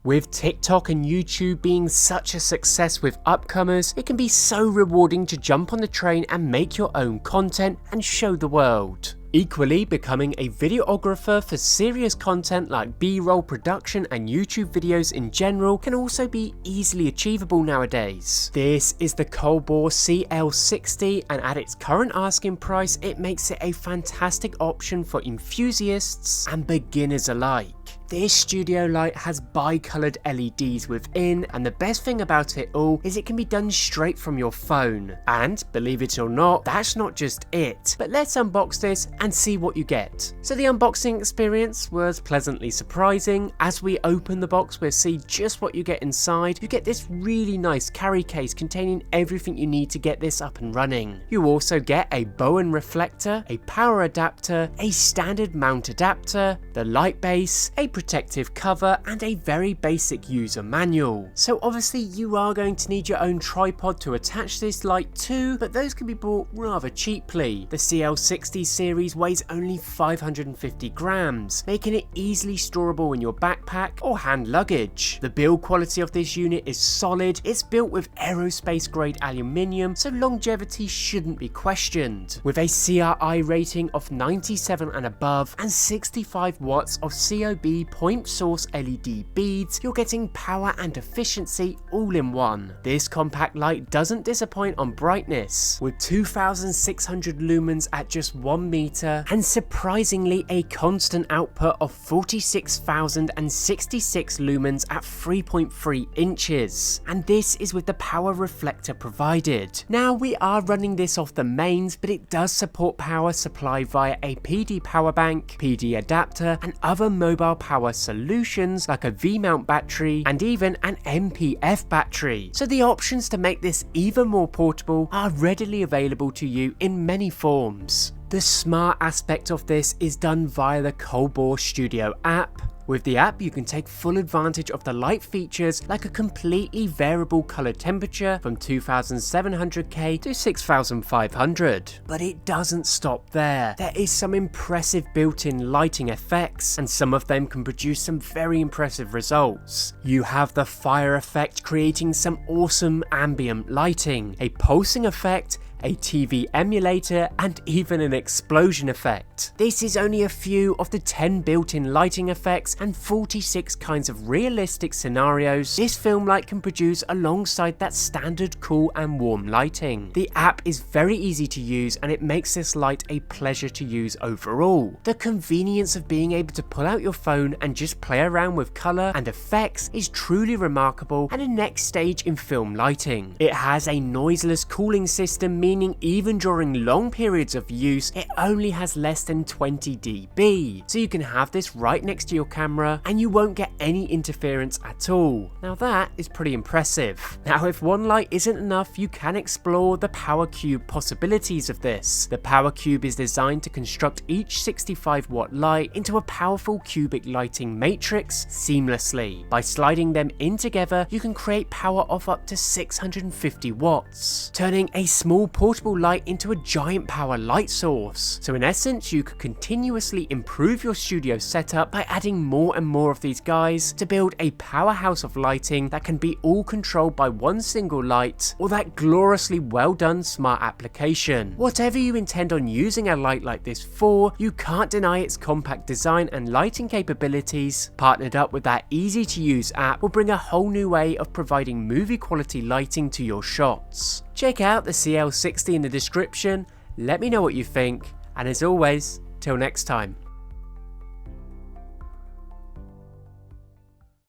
With TikTok and YouTube being such a success with upcomers, it can be so rewarding to jump on the train and make your own content and show the world. Equally, becoming a videographer for serious content like B-roll production and YouTube videos in general can also be easily achievable nowadays. This is the COLBOR CL60, and at its current asking price, it makes it a fantastic option for enthusiasts and beginners alike. This studio light has bi-coloured LEDs within, and the best thing about it all is it can be done straight from your phone. And believe it or not, that's not just it. But let's unbox this and see what you get. So the unboxing experience was pleasantly surprising. As we open the box, we'll see just what you get inside. You get this really nice carry case containing everything you need to get this up and running. You also get a Bowen reflector, a power adapter, a standard mount adapter, the light base, a protective cover, and a very basic user manual. So obviously you are going to need your own tripod to attach this light to, but those can be bought rather cheaply. The CL60 series weighs only 550 grams, making it easily storable in your backpack or hand luggage. The build quality of this unit is solid. It's built with aerospace grade aluminium, so longevity shouldn't be questioned. With a CRI rating of 97 and above and 65 watts of COB point source LED beads, you're getting power and efficiency all in one. This compact light doesn't disappoint on brightness, with 2600 lumens at just 1 meter and surprisingly a constant output of 46,066 lumens at 3.3 inches. And this is with the power reflector provided. Now we are running this off the mains, but it does support power supply via a PD power bank, PD adapter, and other mobile power solutions like a V-mount battery and even an MPF battery. So the options to make this even more portable are readily available to you in many forms. The smart aspect of this is done via the COLBOR Studio app. With the app, you can take full advantage of the light features like a completely variable color temperature from 2700K to 6500. But it doesn't stop there. There is some impressive built-in lighting effects, and some of them can produce some very impressive results. You have the fire effect creating some awesome ambient lighting, a pulsing effect, a TV emulator, and even an explosion effect. This is only a few of the 10 built-in lighting effects and 46 kinds of realistic scenarios this film light can produce alongside that standard cool and warm lighting. The app is very easy to use, and it makes this light a pleasure to use overall. The convenience of being able to pull out your phone and just play around with color and effects is truly remarkable and a next stage in film lighting. It has a noiseless cooling system, meaning even during long periods of use, it only has less than 20 dB. So you can have this right next to your camera and you won't get any interference at all. Now that is pretty impressive. Now if one light isn't enough, you can explore the Power Cube possibilities of this. The Power Cube is designed to construct each 65 watt light into a powerful cubic lighting matrix seamlessly. By sliding them in together, you can create power of up to 650 watts, turning a small portable light into a giant power light source. So in essence, you could continuously improve your studio setup by adding more and more of these guys to build a powerhouse of lighting that can be all controlled by one single light or that gloriously well done smart application. Whatever you intend on using a light like this for, you can't deny its compact design and lighting capabilities, partnered up with that easy to use app, will bring a whole new way of providing movie quality lighting to your shots. Check out the CL60 in the description, let me know what you think, and as always, till next time.